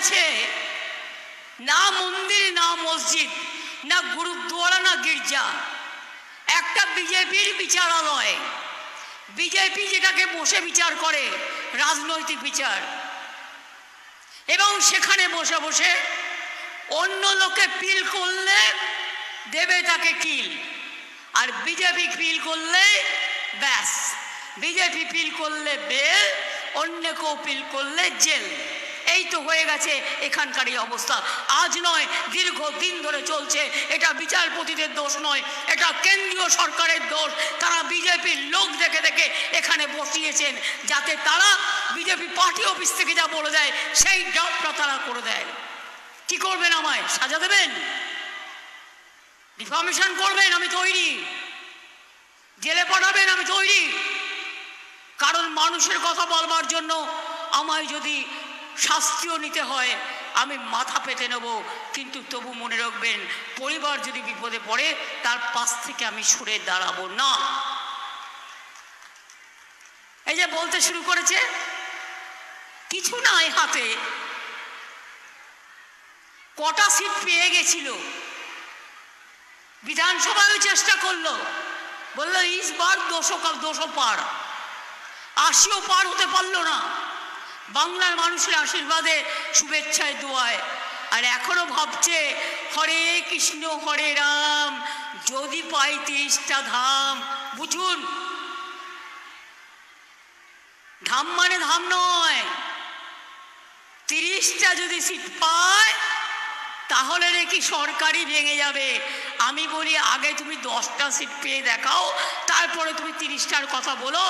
গেছে না মন্দির না মসজিদ না গুরুদ্বারা না গির্জা, একটা বিজেপির বিচারালয়। বিজেপি যেটাকে বসে বিচার করে, রাজনৈতিক বিচার, এবং সেখানে বসে বসে অন্য লোকে পিল করলে দেবে তাকে কিল, আর বিজেপি পিল করলে ব্যাস, বিজেপি পিল করলে বেল, অন্য কেউ পিল করলে জেল। এই তো হয়ে গেছে এখানকার এই অবস্থা। আজ নয়, দীর্ঘদিন ধরে চলছে। এটা বিচারপতিদের দোষ নয়, এটা কেন্দ্রীয় সরকারের দোষ। তারা বিজেপির লোক দেখে দেখে এখানে বসিয়েছেন, যাতে তারা বিজেপি পার্টি অফিস থেকে যা বলে দেয় সেই জবটা তারা করে দেয়। কি করবেন? আমায় সাজা দেবেন? ডিফামেশন করবেন? আমি তৈরি। জেলে পাঠাবেন? আমি তৈরি। কারণ মানুষের কথা বলবার জন্য আমায় যদি শাস্তিও নিতে হয় আমি মাথা পেতে নেব, কিন্তু তবু মনে রাখবেন, পরিবার যদি বিপদে পড়ে তার পাশ থেকে আমি সরে দাঁড়াবো না। এই যে বলতে শুরু করেছে, কিছু নাই হাতে, কটা সিট পেয়ে গেছিল, বিধানসভায় চেষ্টা করলো, বললো ইস বার 200 পার, 80ও পার হতে পারলো না। বাংলার মানুষের আশীর্বাদে, শুভেচ্ছায়, দোয়ায়। আর এখনো ভাবছে হরে কৃষ্ণ হরে রাম, যদি পাই 30টা ধাম। বুঝুন, ধাম মানে ধাম নয়, 30টা যদি সিট পায় তাহলে নাকি সরকারই ভেঙে যাবে। আমি বলি আগে তুমি 10টা সিট পেয়ে দেখাও, তারপরে তুমি 30টার কথা বলো,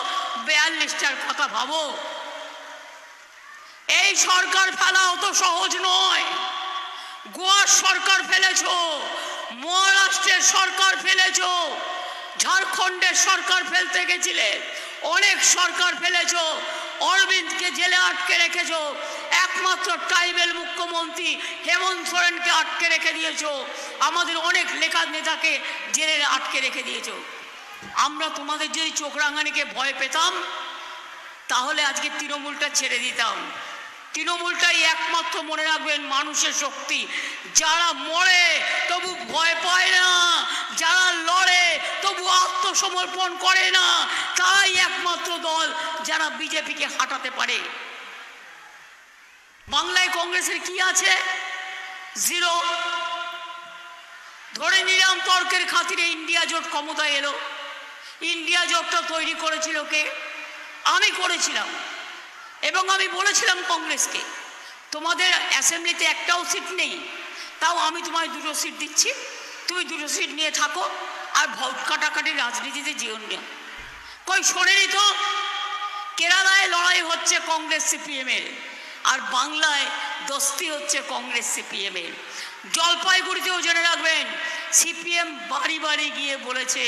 42টার কথা ভাবো। এই সরকার ফেলা অত সহজ নয়। গোয়ার সরকার ফেলেছ, মহারাষ্ট্রের সরকার ফেলেছ, ঝাড়খণ্ডের সরকার ফেলতে গেছিলে, অনেক সরকার ফেলেছ, অরবিন্দকে জেলে আটকে রেখেছ, একমাত্র ট্রাইবেল মুখ্যমন্ত্রী হেমন্ত সোরেনকে আটকে রেখে দিয়েছ, আমাদের অনেক লেখার নেতাকে জেলে আটকে রেখে দিয়েছ। আমরা তোমাদের যদি চোখ রাঙানিকে ভয় পেতাম তাহলে আজকে তৃণমূলটা ছেড়ে দিতাম। তৃণমূলটাই একমাত্র, মনে রাখবেন, মানুষের শক্তি। যারা মরে তবু ভয় পায় না, যারা লড়ে তবু আত্মসমর্পণ করে না, তাই একমাত্র দল যারা বিজেপিকে হাঁটাতে পারে। বাংলায় কংগ্রেসের কি আছে? জিরো। ধরে নিলাম তর্কের খাতিরে ইন্ডিয়া জোট ক্ষমতায় এলো। ইন্ডিয়া জোটটা তৈরি করেছিল কে? আমি করেছিলাম, এবং আমি বলেছিলাম কংগ্রেসকে, তোমাদের অ্যাসেম্বলিতে একটাও সিট নেই, তাও আমি তোমায় 2টো সিট দিচ্ছি, তুমি 2টো সিট নিয়ে থাকো, আর ভোট কাটাকাটি রাজনীতিতে যেও না। কই শোনেনি তো? কেরালায় লড়াই হচ্ছে কংগ্রেস সিপিএমের, আর বাংলায় দস্তি হচ্ছে কংগ্রেস সিপিএমের। জলপাইগুড়িতেও জেনে রাখবেন, সিপিএম বাড়ি বাড়ি গিয়ে বলেছে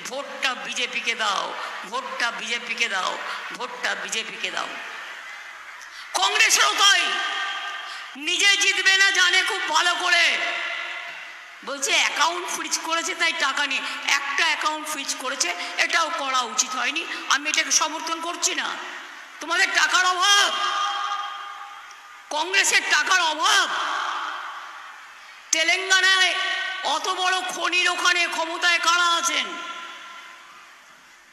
ভোটটা বিজেপিকে দাও, ভোটটা বিজেপিকে দাও, ভোটটা বিজেপিকে দাও। কংগ্রেসেরও তাই, নিজে জিতবে না জানে খুব ভালো করে, বলছে অ্যাকাউন্ট ফ্রিজ করেছে তাই টাকা নিয়ে। একটা অ্যাকাউন্ট ফ্রিজ করেছে, এটাও করা উচিত হয়নি, আমি এটাকে সমর্থন করছি না। তোমাদের টাকার অভাব, কংগ্রেসের টাকার অভাব। তেলেঙ্গানায় অত বড় খনির ওখানে ক্ষমতায় কারা আছেন?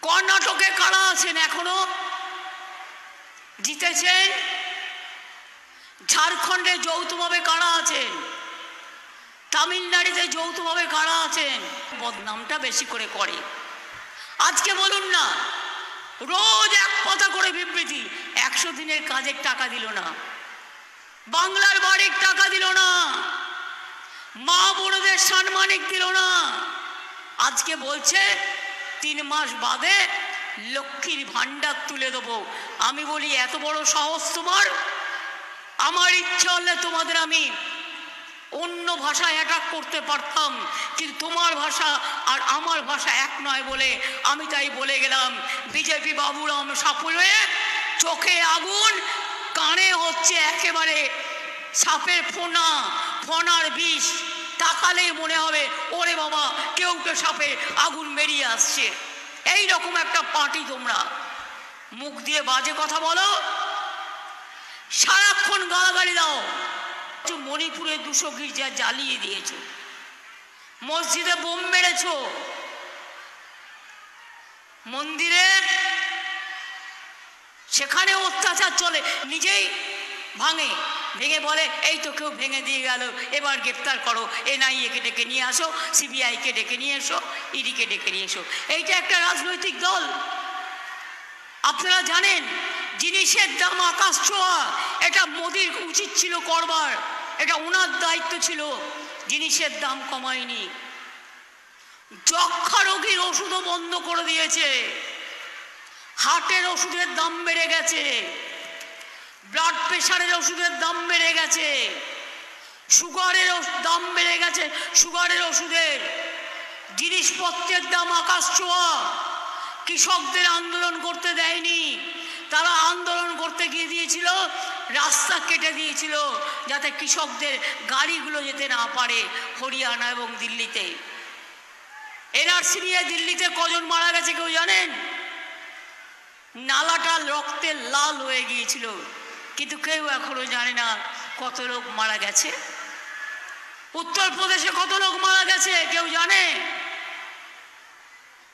কর্ণাটকে কারা আছেন? এখনো জিতেছেন। ঝাড়খণ্ডে যৌথভাবে কারা আছেন? তামিলনাড়ুতে যৌথভাবে কারা আছেন? বদনামটা বেশি করে করে। আজকে বলুন না, রোজ এক কথা করে বিবৃতি, 100 দিনের কাজের টাকা দিল না, বাংলার বাড়ির টাকা দিল না, মা বোনদের সম্মানিক দিল না। আজকে বলছে 3 মাস বাদে লক্ষ্মীর ভান্ডার তুলে দেবো। আমি বলি এত বড় সাহস তোমার? আমার ইচ্ছা হলে তোমাদের আমি অন্য ভাষায় অ্যাটাক করতে পারতাম, কিন্তু তোমার ভাষা আর আমার ভাষা এক নয় বলে আমি তাই বলে গেলাম। বিজেপি বাবুরাম সাপুড়ে, চোখে আগুন, কানে হচ্ছে একেবারে সাপের ফোনা, ফোনার বিষ। তাকালেই মনে হবে ওরে বাবা, কেউ তো সাপে আগুন বেরিয়ে আসছে। এই রকম একটা পার্টি তোমরা। মুখ দিয়ে বাজে কথা বলো, সারাক্ষণ গালাগালি দাও, মণিপুরে 200 গির্জা জ্বালিয়ে দিয়েছ, মসজিদে বোম মেরেছ, মন্দিরে সেখানে অত্যাচার চলে, নিজেই ভেঙে বলে এই তো কেউ ভেঙে দিয়ে গেল, এবার গ্রেপ্তার করো, এনআইএ-কে ডেকে নিয়ে আসো, সিবিআইকে ডেকে নিয়ে এসো, ইডিকে ডেকে নিয়ে এসো। এইটা একটা রাজনৈতিক দল। আপনারা জানেন জিনিসের দাম আকাশ ছোঁয়া, এটা মোদির উচিত ছিল করবার, এটা ওনার দায়িত্ব ছিল, জিনিসের দাম কমায়নি। যক্ষা রোগীর ওষুধও বন্ধ করে দিয়েছে, হার্টের ওষুধের দাম বেড়ে গেছে, ব্লাড প্রেশারের ওষুধের দাম বেড়ে গেছে, সুগারের দাম বেড়ে গেছে, সুগারের ওষুধের, জিনিসপত্রের দাম আকাশ ছোঁয়া। কৃষকদের আন্দোলন করতে দেয়নি, তারা আন্দোলন করতে গিয়ে দিয়েছিল, রাস্তা কেটে দিয়েছিল যাতে কৃষকদের গাড়িগুলো যেতে না পারে হরিয়ানা এবং দিল্লিতে। এনআরসি নিয়ে দিল্লিতে কজন মারা গেছে কেউ জানেন? নালাটা রক্তে লাল হয়ে গিয়েছিল, কিন্তু কেউ এখনো জানে না কত লোক মারা গেছে। উত্তরপ্রদেশে কত লোক মারা গেছে কেউ জানে?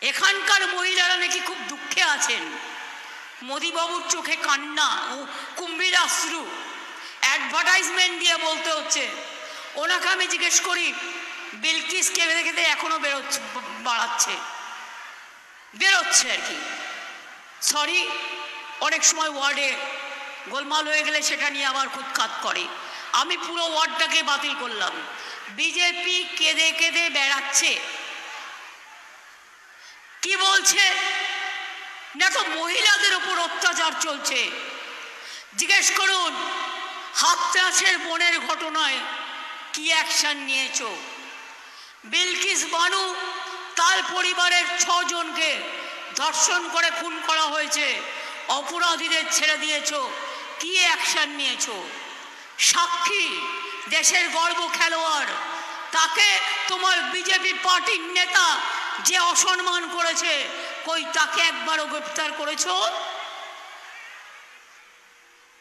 এখানকার মহিলারা নাকি খুব দুঃখে আছেন, মোদিবাবুর চোখে কান্না ও কুম্ভীরাশ্রু, অ্যাডভার্টাইজমেন্ট দিয়ে বলতে হচ্ছে। ওনাকে আমি জিজ্ঞেস করি, বিলকিস কেঁদে কেঁদে এখনো বেরোচ্ছে আর কি। সরি, অনেক সময় ওয়ার্ডে গোলমাল হয়ে গেলে সেটা নিয়ে আবার খুঁতখাত করে। আমি পুরো ওয়ার্ডটাকে বাতিল করলাম। বিজেপি কেঁদে কেঁদে বেড়াচ্ছে, কি বলছে না, তো মহিলাদের উপর অত্যাচার চলছে। জিজ্ঞেস করুন হাতরাসের বোনের ঘটনায় কি অ্যাকশন নিয়েছো? বিলকিস বানু, তার পরিবারের 6 জনকে ধর্ষণ করে খুন করা হয়েছে, অপরাধীদের ছেড়ে দিয়েছো, কি অ্যাকশন নিয়েছো? সাক্ষী, দেশের গর্ব খেলোয়াড়, তাকে তোমার বিজেপি পার্টির নেতা যে অসম্মান করেছে, কই তাকে একবারও গ্রেফতার করেছো?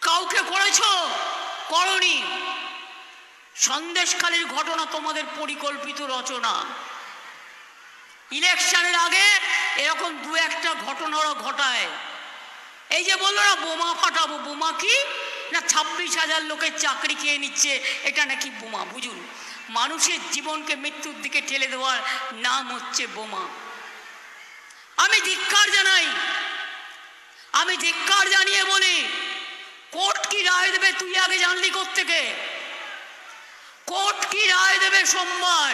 কাউকে করেছো? করনি। সন্দেশখালীর ঘটনা তোমাদের পরিকল্পিত রচনা। ইলেকশনের আগে এরকম 2-1টা ঘটনা ঘটায়। এই যে বললো না বোমা ফাটাবো, বোমা কি না 26,000 লোকের চাকরি খেয়ে নিচ্ছে, এটা নাকি বোমা। বুঝুন, মানুষের জীবনকে মৃত্যুর দিকে ঠেলে দেওয়ার নাম হচ্ছে বোমা। আমি ধিক্কার জানাই, আমি ধিক্কার জানিয়ে বলি, কোর্ট কি রায় দেবে তুই আগে জানলি কোত্থেকে? কোর্ট কি রায় দেবে সোমবার,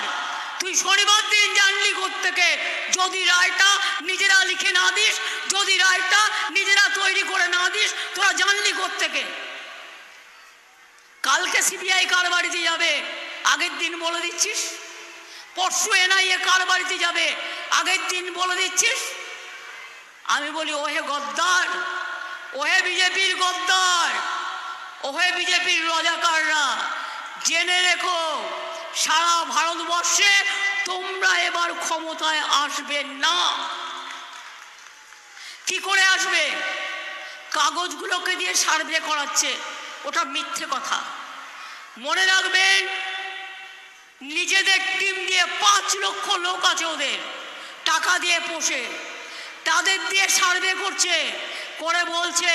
তুই শনিবার দিন জানলি কোত্থেকে? যদি রায়টা নিজেরা লিখে না দিস, যদি রায়টা নিজেরা তৈরি করে না দিস, তোরা জানলি কোত্থেকে? কালকে সিবিআই কার বাড়িতে যাবে আগের দিন বলে দিচ্ছিস, পরশু এনআইএ কার বাড়িতে যাবে আগের দিন বলে দিচ্ছিস। আমি বলি ওহে গদ্দার, ওহে বিজেপির গদ্দার, ওহে বিজেপির রাজাকাররা, জেনে রেখো সারা ভারতবর্ষে তোমরা এবার ক্ষমতায় আসবে না। কি করে আসবে? কাগজগুলোকে দিয়ে সার্ভে করাচ্ছে, ওটা মিথ্যে কথা। মনে রাখবেন, নিজেদের টিম দিয়ে 5 লক্ষ লোক আছে, ওদের টাকা দিয়ে পোষে, তাদের দিয়ে সার্ভে করছে, করে বলছে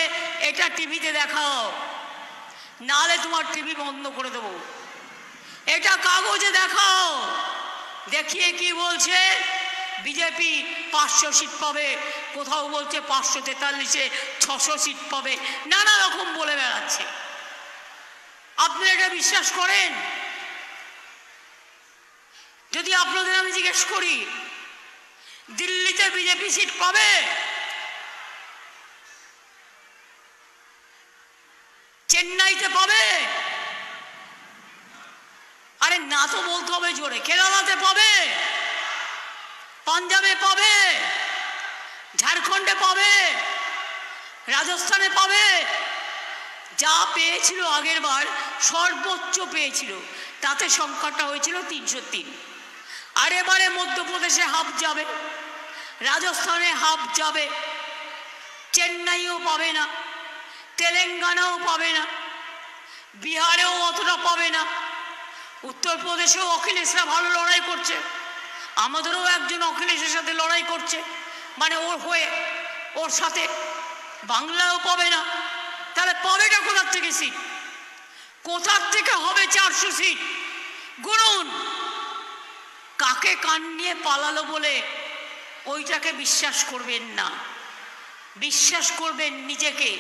এটা টিভিতে দেখাও, নালে তোমার টিভি বন্ধ করে দেবো, এটা কাগজে দেখাও। দেখিয়ে কি বলছে? বিজেপি 500 সিট পাবে, কোথাও বলছে 543-এ 600 সিট পাবে, নানা রকম বলে বেড়াচ্ছে। আপনি এটা বিশ্বাস করেন? যদি আপনাদের আমি জিজ্ঞেস করি দিল্লিতে বিজেপি সিট পাবে? চেন্নাইতে পাবে? আরে না তো বলতে হবে জোরে। কেরালাতে পাবে? পাঞ্জাবে পাবে? ঝাড়খণ্ডে পাবে? রাজস্থানে পাবে? যা পেয়েছিল আগের বার সর্বোচ্চ পেয়েছিল, তাতে সংখ্যাটা হয়েছিল 303। আর এবারে মধ্যপ্রদেশে হাফ যাবে, রাজস্থানে হাফ যাবে, চেন্নাইও পাবে না, তেলেঙ্গানাও পাবে না, বিহারেও অতটা পাবে না। উত্তরপ্রদেশেও অখিলেশরা ভালো লড়াই করছে, আমাদেরও একজন অখিলেশের সাথে লড়াই করছে, মানে ওর হয়ে, ওর সাথে। বাংলাও পাবে না, তাহলে পাবেটা কোথার থেকে সিট? কোথার থেকে হবে 400 সিট? গুনুন। কাকে কান নিয়ে পালালো বলে ওইটাকে বিশ্বাস করবেন না, বিশ্বাস করবেন নিজেকে,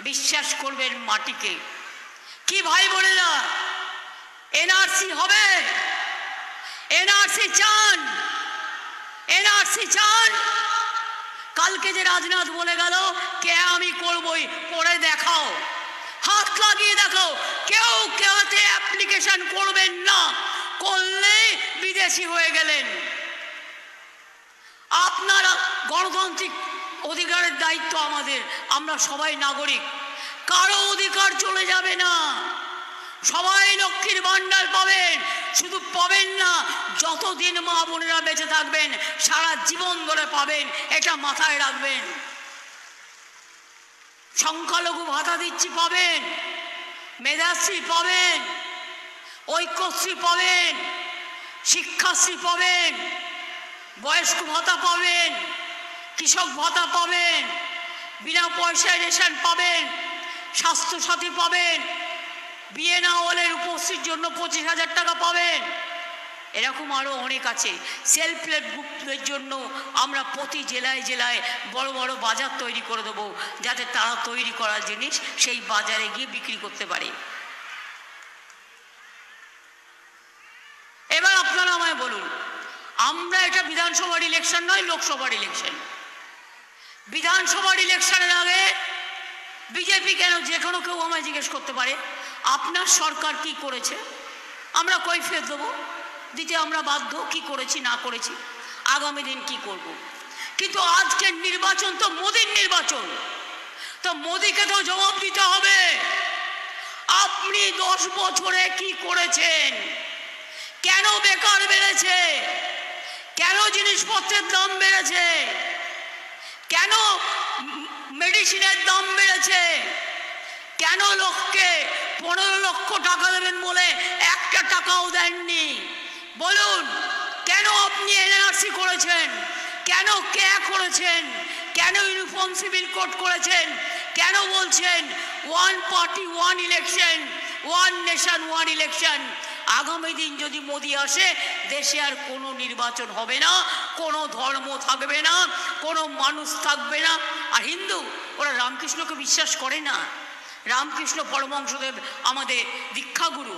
বিশ্বাস করবেন মাটিকে। কি ভাই বোনেরা, এনআরসি হবে? এনআরসি চান? এনআরসি চান? কালকে যে রাজনাথ বলে গেল কে আমি করবই, করে দেখাও, হাত লাগিয়ে দেখাও। কেউ কেউতে অ্যাপ্লিকেশন করবেন না, করলে বিদেশি হয়ে গেলেন। আপনারা গণতান্ত্রিক অধিকারের দায়িত্ব আমাদের, আমরা সবাই নাগরিক, কারো অধিকার চলে যাবে না। সবাই লক্ষ্মীর ভান্ডার পাবেন, শুধু পাবেন না, যতদিন মা বোনেরা বেঁচে থাকবেন সারা জীবন ধরে পাবেন, এটা মাথায় রাখবেন। সংখ্যালঘু ভাতা দিচ্ছি পাবেন, মেধাশ্রী পাবেন, ঐক্যশ্রী পাবেন, শিক্ষাশ্রী পাবেন, বয়স্ক ভাতা পাবেন, কৃষক ভাতা পাবেন, বিনা পয়সায় রেশন পাবেন, স্বাস্থ্যসাথী পাবেন, বিয়ে না হলে রূপশ্রীর জন্য 25,000 টাকা পাবেন। এরকম আরও অনেক আছে। সেলফ হেল্প গ্রুপের জন্য আমরা প্রতি জেলায় জেলায় বড় বড় বাজার তৈরি করে দেবো, যাতে তারা তৈরি করা জিনিস সেই বাজারে গিয়ে বিক্রি করতে পারে। এবার আপনারা আমায় বলুন, আমরা এটা বিধানসভার ইলেকশন নয়, লোকসভার ইলেকশন। বিধানসভার ইলেকশনের আগে বিজেপি কেন, যে কোনো কেউ আমায় জিজ্ঞেস করতে পারে আপনার সরকার কি করেছে, আমরা কৈফিয়ত দেবো, দিতে আমরা বাধ্য, কি করেছি না করেছি, আগামী দিন কি করব। কিন্তু আজকের নির্বাচন তো মোদির নির্বাচন, তো মোদিকে তো জবাব দিতে হবে। আপনি 10 বছরে কি করেছেন? কেন বেকার বেড়েছে? কেন জিনিসপত্রের দাম বেড়েছে? কেন মেডিসিনের দাম বেড়েছে? কেন লোককে 15 লক্ষ টাকা দেবেন বলে একটা টাকাও দেননি? বলুন, কেন আপনি এনআরসি করেছেন? কেন কে করেছেন? কেন ইউনিফর্ম সিভিল কোড করেছেন? কেন বলছেন one party one election, one nation one election? আগামী দিন যদি মোদি আসে, দেশে আর কোনো নির্বাচন হবে না, কোনো ধর্ম থাকবে না, কোনো মানুষ থাকবে না। আর হিন্দু, ওরা রামকৃষ্ণকে বিশ্বাস করে না। রামকৃষ্ণ পরমহংসদেব আমাদের দীক্ষাগুরু,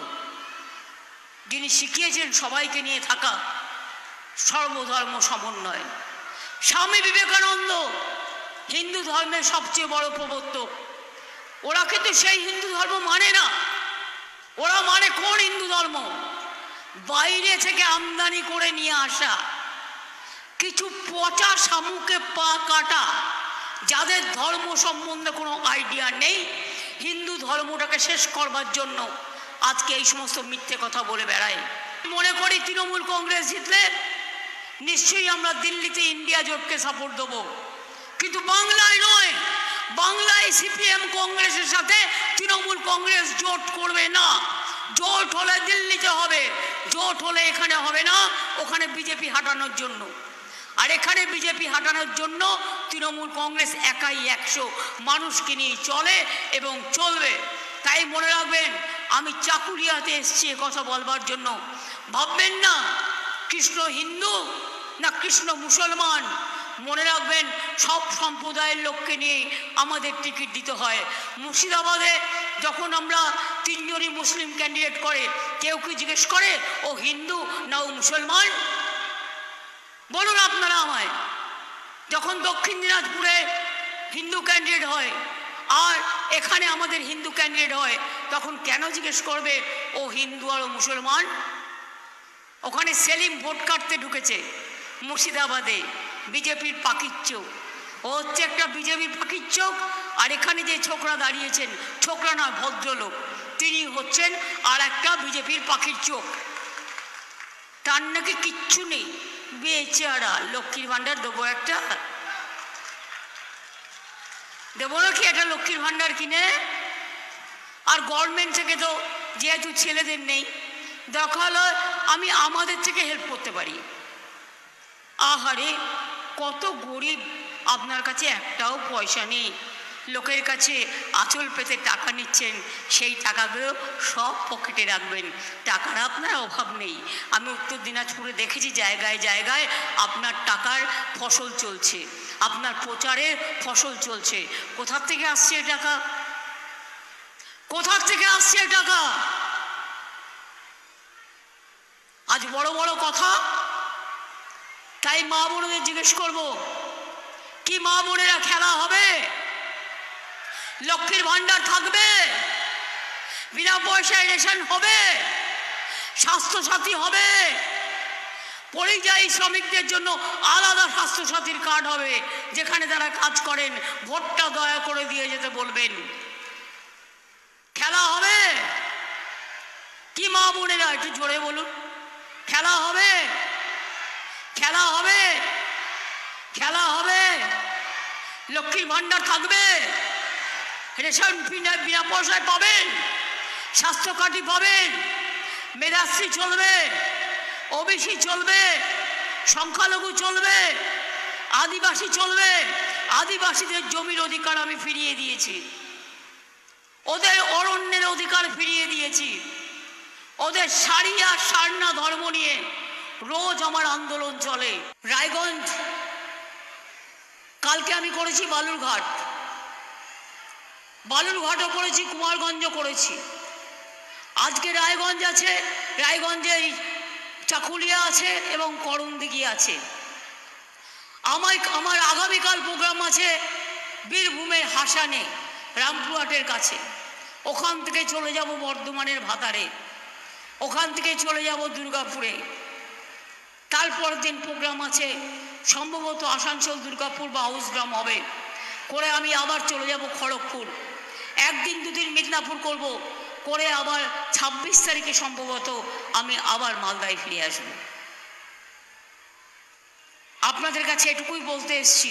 যিনি শিখিয়েছেন সবাইকে নিয়ে থাকা, সর্বধর্ম সমন্বয়। স্বামী বিবেকানন্দ হিন্দু ধর্মের সবচেয়ে বড় প্রবর্তক। ওরা কিন্তু সেই হিন্দু ধর্ম মানে না। ওরা মানে কোন হিন্দু ধর্ম? বাইরে থেকে আমদানি করে নিয়ে আসা কিছু পচা শামুকে পা কাটা, যাদের ধর্ম সম্বন্ধে কোনো আইডিয়া নেই, হিন্দু ধর্মটাকে শেষ করবার জন্য আজকে এই সমস্ত মিথ্যে কথা বলে বেড়ায়। মনে করি তৃণমূল কংগ্রেস জিতলে নিশ্চয়ই আমরা দিল্লিতে ইন্ডিয়া জোটকে সাপোর্ট দেবো, কিন্তু বাংলায় নয়। বাংলায় সিপিএম কংগ্রেসের সাথে তৃণমূল কংগ্রেস জোট করবে না। জোট হলে দিল্লিতে হবে, জোট হলে এখানে হবে না, ওখানে বিজেপি হাঁটানোর জন্য। আর এখানে বিজেপি হাঁটানোর জন্য তৃণমূল কংগ্রেস একাই 100 মানুষকে নিয়ে চলে এবং চলবে। তাই মনে রাখবেন, আমি চাকুরিয়াতে এসছি কথা বলবার জন্য। ভাববেন না কৃষ্ণ হিন্দু না কৃষ্ণ মুসলমান। মনে রাখবেন, সব সম্প্রদায়ের লোককে নিয়ে আমাদের টিকিট দিতে হয়। মুর্শিদাবাদে যখন আমরা 3 জনই মুসলিম ক্যান্ডিডেট করে, কেউ কি জিজ্ঞেস করে ও হিন্দু না ও মুসলমান? বলুন আপনারা আমায়। যখন দক্ষিণ দিনাজপুরে হিন্দু ক্যান্ডিডেট হয় আর এখানে আমাদের হিন্দু ক্যান্ডিডেট হয়, তখন কেন জিজ্ঞেস করবে ও হিন্দু আর ও মুসলমান? ওখানে সেলিম ভোট কাটতে ঢুকেছে মুর্শিদাবাদে, বিজেপির পাখির চোখ। ও হচ্ছে একটা বিজেপির পাখির চোখ। আর এখানে যে ছোকরা দাঁড়িয়েছেন, ছোকরা নয় ভদ্রলোক, তিনি হচ্ছেন আর একটা বিজেপির পাখির চোখ। তার নাকি কিচ্ছু নেই, বেচারা। লক্ষ্মীর ভাণ্ডার দেবো একটা, দেবো নাকি একটা লক্ষ্মীর ভাণ্ডার কিনে? আর গভর্নমেন্ট থেকে তো যেহেতু ছেলেদের নেই, দেখালো আমি আমাদের থেকে হেল্প করতে পারি। আহারে, কত গরিব, আপনার কাছে একটাও পয়সা নেই, লোকের কাছে আঁচল পেতে টাকা নিচ্ছেন, সেই টাকাগুলো সব পকেটে রাখবেন, টাকার আপনার অভাব নেই। আমি উত্তর দিনাজপুরে দেখেছি জায়গায় জায়গায় আপনার টাকার ফসল চলছে, আপনার প্রচারের ফসল চলছে। কোথার থেকে আসছে টাকা? কোথার থেকে আসছে টাকা? আজ বড় বড় কথা, তাই মা বোনেদের জিজ্ঞেস করব, কি মা বোনেরা খেলা হবে? লক্ষ্মীর ভান্ডার থাকবে? বিনা পয়সায় রেশন হবে? স্বাস্থ্যসাথী হবে? পরিযায়ী শ্রমিকদের জন্য আলাদা স্বাস্থ্যসাথীর কার্ড হবে, যেখানে তারা কাজ করেন ভোটটা দয়া করে দিয়ে যেতে বলবেন। খেলা হবে? কি মা বোনেরা একটু জোরে বলুন, খেলা হবে? খেলা হবে? খেলা হবে? লক্ষ্মীর ভান্ডার থাকবে? রেশন বিনা পয়সায় পাবেন? স্বাস্থ্য কার্ডই পাবেন? মেধাশ্রী চলবে? ওবিসি চলবে? সংখ্যালঘু চলবে? আদিবাসী চলবে? আদিবাসীদের জমির অধিকার আমি ফিরিয়ে দিয়েছি, ওদের অরণ্যের অধিকার ফিরিয়ে দিয়েছি, ওদের শাড়ি আর সারনা ধর্ম নিয়ে রোজ আমার আন্দোলন চলে। রায়গঞ্জ, কালকে আমি করেছি বালুরঘাট, বালুরঘাটও করেছি, কুমারগঞ্জও করেছি, আজকে রায়গঞ্জ আছে, রায়গঞ্জে চাকুলিয়া আছে এবং করণদিঘি আছে। আমার আগামীকাল প্রোগ্রাম আছে বীরভূমের হাসানে, রামপুরহাটের কাছে, ওখান থেকে চলে যাব বর্ধমানের ভাতারে, ওখান থেকে চলে যাব দুর্গাপুরে, তারপর দিন প্রোগ্রাম আছে সম্ভবত আসানসোল, দুর্গাপুর বা হাউসগ্রাম হবে, করে আমি আবার চলে যাব খড়গপুর, একদিন দুদিন মিদনাপুর করব, করে আবার 26 তারিখে সম্ভবত আমি আবার মালদায় ফিরে আসব। আপনাদের কাছে এটুকুই বলতে এসছি,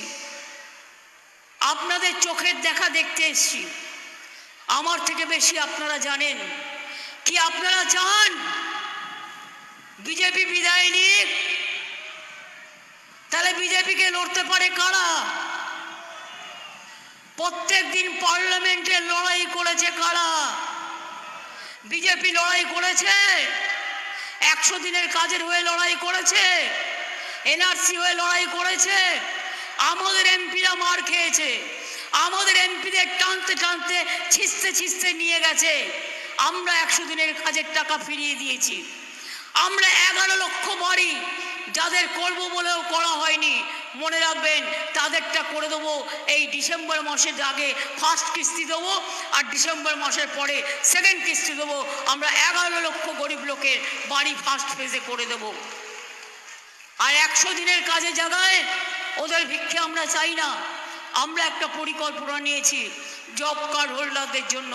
আপনাদের চোখের দেখা দেখতে এসছি, আমার থেকে বেশি আপনারা জানেন। কি আপনারা চান বিজেপি বিদায় নিক? তাহলে বিজেপিকে লড়তে পারে কারা? প্রত্যেক দিন পার্লামেন্টে লড়াই করেছে কারা? বিজেপি লড়াই করেছে, 100 দিনের কাজের হয়ে লড়াই করেছে, এনআরসি হয়ে লড়াই করেছে। আমাদের এমপিরা মার খেয়েছে, আমাদের এমপিদের টানতে টানতে ছিঁচতে ছিঁচতে নিয়ে গেছে। আমরা 100 দিনের কাজের টাকা ফিরিয়ে দিয়েছি। আমরা 11 লক্ষ বাড়ি যাদের করব বলেও করা হয়নি, মনে রাখবেন তাদেরটা করে দেবো এই ডিসেম্বর মাসের আগে, ফার্স্ট কিস্তি দেবো, আর ডিসেম্বর মাসের পরে সেকেন্ড কিস্তি দেবো। আমরা 11 লক্ষ গরিব লোকের বাড়ি ফার্স্ট ফেজে করে দেবো। আর 100 দিনের কাজের জায়গায় ওদের ভিক্ষে আমরা চাই না। আমরা একটা পরিকল্পনা নিয়েছি জব কার্ড হোল্ডারদের জন্য,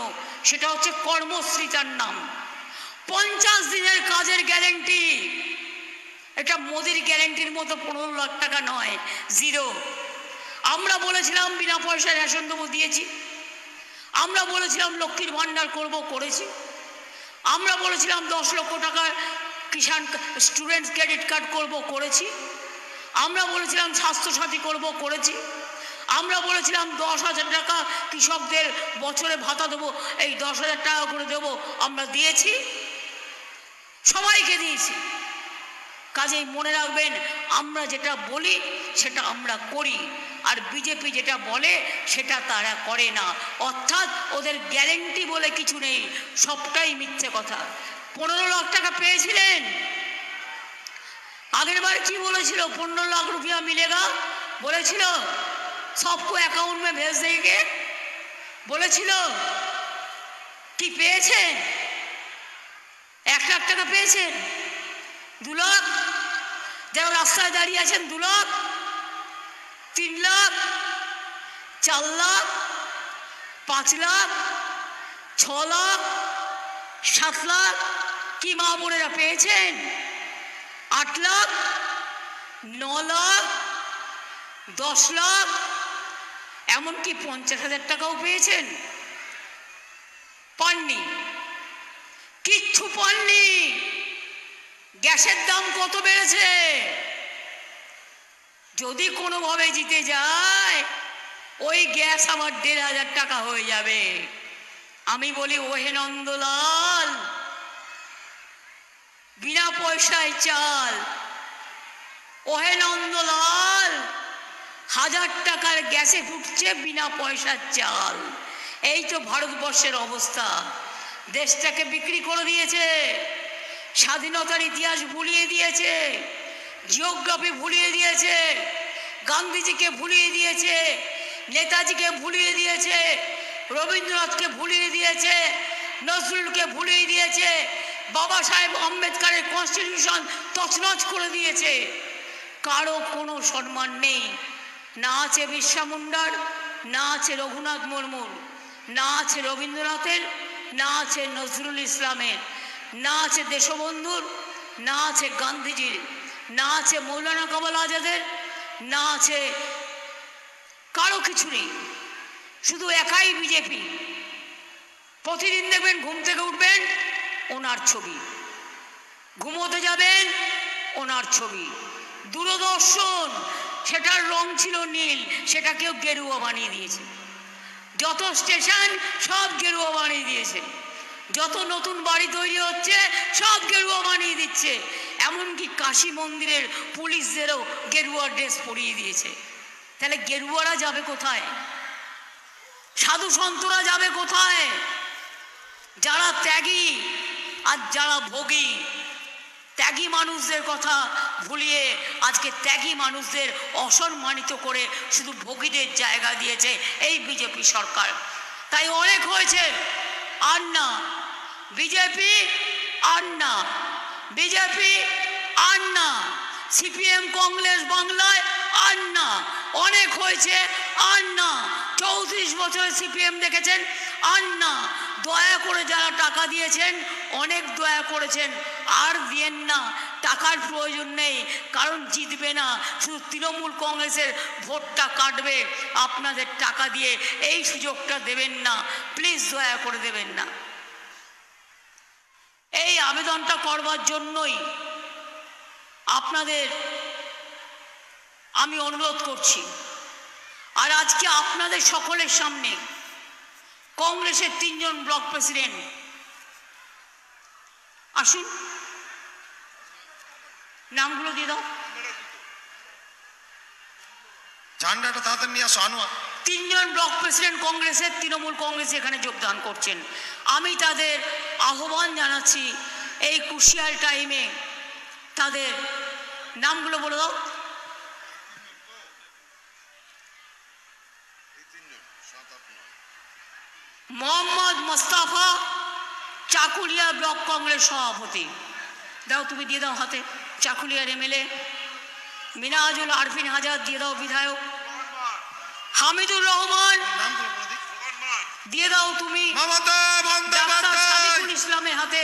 সেটা হচ্ছে কর্মশ্রী, তার নাম 50 দিনের কাজের গ্যারেন্টি। এটা মোদির গ্যারেন্টির মতো 15 লাখ টাকা নয়, জিরো। আমরা বলেছিলাম বিনা পয়সায় রেশন দেবো, দিয়েছি। আমরা বলেছিলাম লক্ষ্মীর ভান্ডার করব, করেছি। আমরা বলেছিলাম 10 লক্ষ টাকার কিষাণ স্টুডেন্ট ক্রেডিট কার্ড করব, করেছি। আমরা বলেছিলাম স্বাস্থ্যসাথী করব, করেছি। আমরা বলেছিলাম 10,000 টাকা কৃষকদের বছরে ভাতা দেবো, এই 10,000 টাকা করে দেবো, আমরা দিয়েছি, সবাইকে দিয়েছি। কাজেই মনে রাখবেন, আমরা যেটা বলি সেটা আমরা করি, আর বিজেপি যেটা বলে সেটা তারা করে না। অর্থাৎ ওদের গ্যারেন্টি বলে কিছু নেই, সবটাই মিথ্যে কথা। 15 লাখ টাকা পেয়েছিলেন, আগের বার কি বলেছিল? 15 লাখ রুপিয়া মিলেগা বলেছিল, সবকো অ্যাকাউন্ট মে ভেজ দেগে বলেছিল। কি পেয়েছেন? 1 লাখ টাকা পেয়েছেন? 2 লাখ? যারা রাস্তায় দাঁড়িয়ে আছেন 2 লাখ, 3 লাখ, 4 লাখ, 5 লাখ, 6 লাখ, 7 লাখ? কি মা বোনেরা পেয়েছেন? 8 লাখ, 9 লাখ, 10 লাখ, এমনকি 50,000 টাকাও পেয়েছেন? পাননি, কিচ্ছু পাননি। গ্যাসের দাম কত বেড়েছে? যদি কোনোভাবে জিতে যায় ওই গ্যাস আমার ১,৫০০ টাকা হয়ে যাবে। আমি বলি ওহে নন্দলাল, বিনা পয়সায় চাল। ওহে নন্দলাল, ১,০০০ টাকার গ্যাসে ফুটছে বিনা পয়সার চাল। এই তো ভারতবর্ষের অবস্থা। দেশটাকে বিক্রি করে দিয়েছে, স্বাধীনতার ইতিহাস ভুলিয়ে দিয়েছে, জিওগ্রাফি ভুলিয়ে দিয়েছে, গান্ধীজিকে ভুলিয়ে দিয়েছে, নেতাজিকে ভুলিয়ে দিয়েছে, রবীন্দ্রনাথকে ভুলিয়ে দিয়েছে, নজরুলকে ভুলিয়ে দিয়েছে, বাবা সাহেব আম্বেদকরের কনস্টিটিউশন তছনছ করে দিয়েছে। কারো কোনো সম্মান নেই। না আছে বিরসা মুন্ডার, না আছে রঘুনাথ মুর্মুর, না আছে রবীন্দ্রনাথের, না আছে নজরুল ইসলামের, না আছে দেশবন্ধুর, না আছে গান্ধীজির, না আছে মৌলানা কামাল আজাদের, না আছে কারো কিছু নেই। শুধু একাই বিজেপি। প্রতিদিন দেখবেন ঘুম থেকে উঠবেন ওনার ছবি, ঘুমোতে যাবেন ওনার ছবি। দূরদর্শন, সেটার রং ছিল নীল, সেটাকেও গেরুয়া বানিয়ে দিয়েছে। যত স্টেশন সব গেরুয়া বানিয়ে দিয়েছে। যত নতুন বাড়ি তৈরি হচ্ছে সব গেরুয়া বানিয়ে দিচ্ছে। এমনকি কাশী মন্দিরের পুলিশদেরও গেরুয়া ড্রেস পরিয়ে দিয়েছে। তাহলে গেরুয়ারা যাবে কোথায়? সাধু সন্তরা যাবে কোথায়? যারা ত্যাগী আর যারা ভোগী। ত্যাগী মানুষদের কথা ভুলিয়ে আজকে ত্যাগী মানুষদের অসম্মানিত করে শুধু ভোগীদের জায়গা দিয়েছে এই বিজেপি সরকার। তাই অনেক হয়েছে, আর না বিজেপি, আর না বিজেপি, আর না সিপিএম কংগ্রেস বাংলায়, আর না। অনেক হয়েছে, আর না। 34 বছরে সিপিএম দেখেছেন, আর না। দয়া করে যারা টাকা দিয়েছেন অনেক দয়া করেছেন, আর দিয়েন না। টাকার প্রয়োজন নেই, কারণ জিতবে না। শুধু তৃণমূল কংগ্রেসের ভোটটা কাটবে। আপনাদের টাকা দিয়ে এই সুযোগটা দেবেন না, প্লিজ দয়া করে দেবেন না। এই আবেদনটা করবার জন্যই আপনাদের আমি অনুরোধ করছি। আর আজকে আপনাদের সকলের সামনে কংগ্রেসের 3 জন ব্লক প্রেসিডেন্ট আসুন, নামগুলো দিয়ে দাও। ঝান্ডাটা তাড়াতাড়ি নিয়ে আসো। 3 জন ব্লক প্রেসিডেন্ট কংগ্রেসের, তৃণমূল কংগ্রেসে এখানে যোগদান করছেন। আমি তাদের আহ্বান জানাচ্ছি এই ক্রুশিয়াল টাইমে তাদের নামগুলো বলে দাও। মোহাম্মদ মোস্তফা, চাকুলিয়া ব্লক কংগ্রেস সভাপতি। দাও, তুমি দিয়ে দাও হাতে। চাকুলিয়ার এমএলএ। মিনাজুল আরফিন হাজার দিয়ে দাও, বিধায়ক। হামিদুর রহমান দিয়ে দাও তুমি। ডাক্তার সাদিকুল ইসলামের হাতে,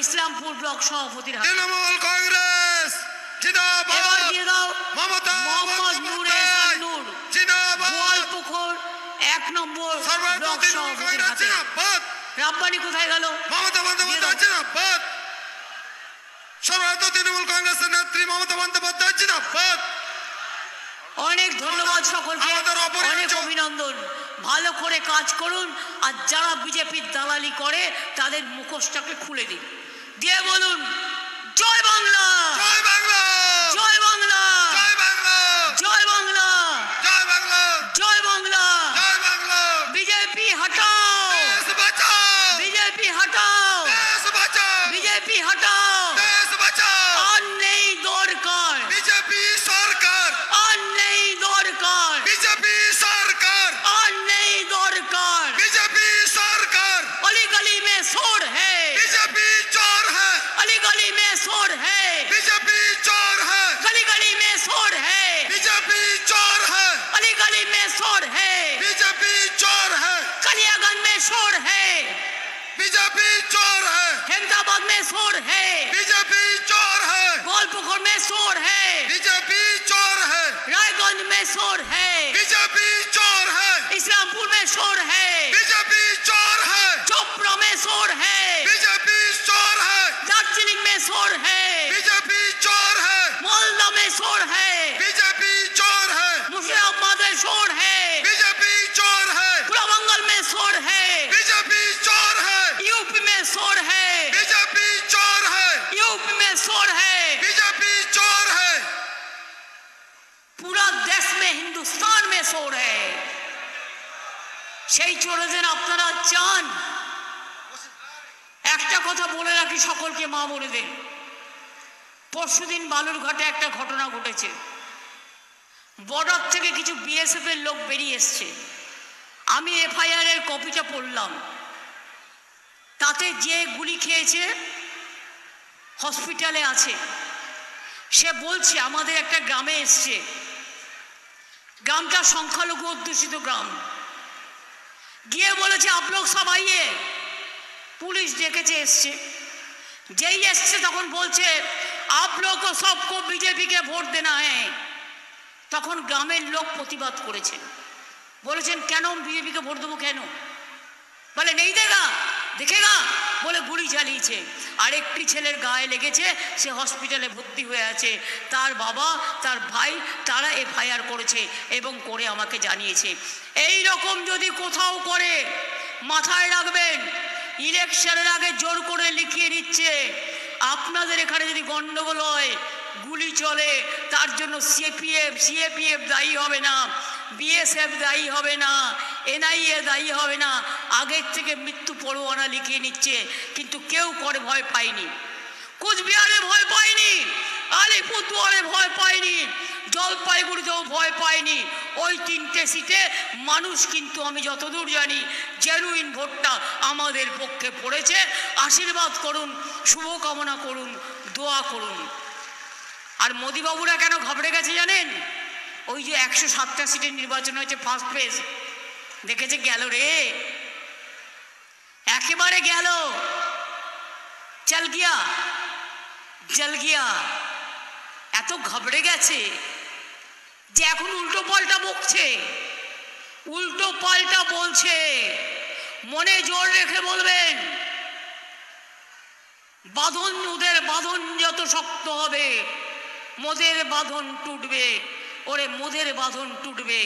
ইসলামপুর ব্লক সভাপতির হাতে। তৃণমূল কংগ্রেস জিন্দাবাদ। এবার দিয়ে দাও মোহাম্মদ নূরে নূর, গোয়ালপুকুর 1 নম্বর ব্লক সভাপতির হাতে। রাব্বানি কোথায় গেল? মমতা বন্দ্যোপাধ্যায় জিন্দাবাদ। সর্বভারতীয় তৃণমূল কংগ্রেসের নেত্রী মমতা বন্দ্যোপাধ্যায় জিন্দাবাদ। অনেক ধন্যবাদ সকলকে, অনেক অভিনন্দন। ভালো করে কাজ করুন, আর যারা বিজেপির দালালি করে তাদের মুখোশটাকে খুলে দিন, দিয়ে বলুন জয় বাংলা, জয় বাংলা, জয় বাংলা, জয় বাংলা, জয় বাংলা, জয় বাংলা, জয় বাংলা। জয় বাংলা। বিজেপি হটাও, দেশ বাঁচাও, বিজেপি হটাও, দেশ বাঁচাও, বিজেপি হটাও। দেশ বাঁচাও। আর নেই দরকার, বিজেপি সরকার, আর নেই দরকার, বিজেপি সরকার, আর নেই দরকার। বিজেপি সরকার। अली गली में शोर है, बीजेपी चोर है, अली गली में शोर है, बीजेपी चोर है, गली गली में शोर है, बीजेपी चोर है, अली गली में शोर है, बीजेपी चोर है, कलियागंज में शोर है, बीजेपी चोर है, अहमदाबाद में शोर है, बीजेपी चोर है, गोलपुकुर में शोर है, बीजेपी चोर है, रायगंज में शोर है, बीजेपी चोर है, इस्लामपुर में शोर है, बीजेपी चोर है, चोपड़ा में शोर है, बीजेपी चोर है, दार्जिलिंग में शोर है, बीजेपी हिंदुस्तान में शोर है। সেই চোরে যেন আপনারা চান। একটা কথা বলে রাখি সকলকে, মা বোনেদের, পরশুদিন বালুরঘাটে একটা ঘটনা ঘটেছে। বর্ডার থেকে কিছু বিএসএফ এর লোক বেরিয়ে এসছে। আমি এফআইআর এর কপিটা পড়লাম। তাতে যে গুলি খেয়েছে হসপিটালে আছে। সে বলছে আমাদের একটা গ্রামে এসছে, গ্রামটা সংখ্যালঘু অধ্যুষিত গ্রাম। গিয়ে বলেছে আপ লোক সব আইয়ে। পুলিশ ডেকেছে, এসছে। যেই এসছে তখন বলছে आप लोग को सबको बीजेपी के ভোট देना है। তখন গ্রামের লোক প্রতিবাদ করেছেন, বলেছেন কেন বিজেপি কে ভোট দেবো কেন? বলে নেই দেগা দেখেগা বলে গুলি চালিয়েছে। আর একটি ছেলের গায়ে লেগেছে, সে হসপিটালে ভর্তি হয়ে আছে। তার বাবা তার ভাই তারা এফআইআর করেছে এবং করে আমাকে জানিয়েছে। এই রকম যদি কোথাও করে মাথায় রাখবেন, ইলেকশনের আগে জোর করে লিখিয়ে নিচ্ছে আপনাদের এখানে যদি গন্ডগোল হয়, গুলি চলে, তার জন্য সিএপিএফ দায়ী হবে না, বিএসএফ দায়ী হবে না, এনআইএ দায়ী হবে না। আগের থেকে মৃত্যু পরোয়ানা লিখিয়ে নিচ্ছে, কিন্তু কেউ করে ভয় পায়নি। কুচবিহারে ভয় পায়নি, আলিপুরদুয়ারে ভয় পায়নি, জলপাইগুড়িতেও ভয় পায়নি। ওই তিনটে সিটে মানুষ কিন্তু আমি যতদূর জানি জেনুইন ভোটটা আমাদের পক্ষে পড়েছে। আশীর্বাদ করুন, শুভকামনা করুন, দোয়া করুন। আর মোদিবাবুরা কেন ঘাবড়ে গেছে জানেন? ওই যে 107টা সিটের নির্বাচন হয়েছে ফার্স্ট ফেজ, দেখেছে গেল রে, একেবারে গেল, চল গিয়া জল গিয়া। এত ঘাবড়ে গেছে যে এখন উল্টো পাল্টা বকছে, উল্টো পাল্টা বলছে। মনে জোর রেখে বলবেন, বাঁধন, ওদের বাঁধন যত শক্ত হবে মোদের বাঁধন টুটবে। ওরে মোদের বাঁধন টুটবে।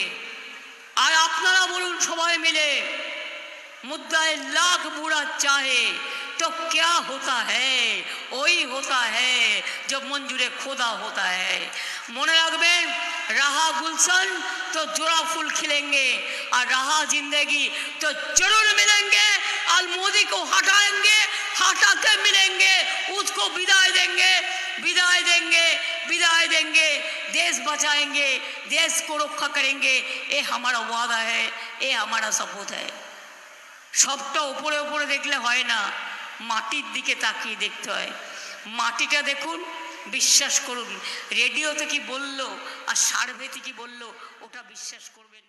আর আপনারা বলুন সবাই মিলে, मुद्दाए लाख बुरा चाहे तो क्या होता है, वही होता है जो मंजूरे खुदा होता है। মনে রাখবেন, रहा गुलशन तो जोड़ा फूल खिलेंगे, और रहा जिंदगी तो जरूर मिलेंगे। और मोदी को हटाएंगे, हटा के मिलेंगे, उसको विदाई देंगे, विदाई देंगे, विदाई देंगे। देश बचाएंगे, देश को रक्षा करेंगे। ये हमारा वादा है, ये हमारा शपथ है। সবটা উপরে উপরে দেখলে হয় না, মাটির দিকে তাকিয়ে দেখতে হয়। মাটিটা দেখুন, বিশ্বাস করুন। রেডিওতে কি বললো আর সার্ভেতে কি বললো ওটা বিশ্বাস করবেন।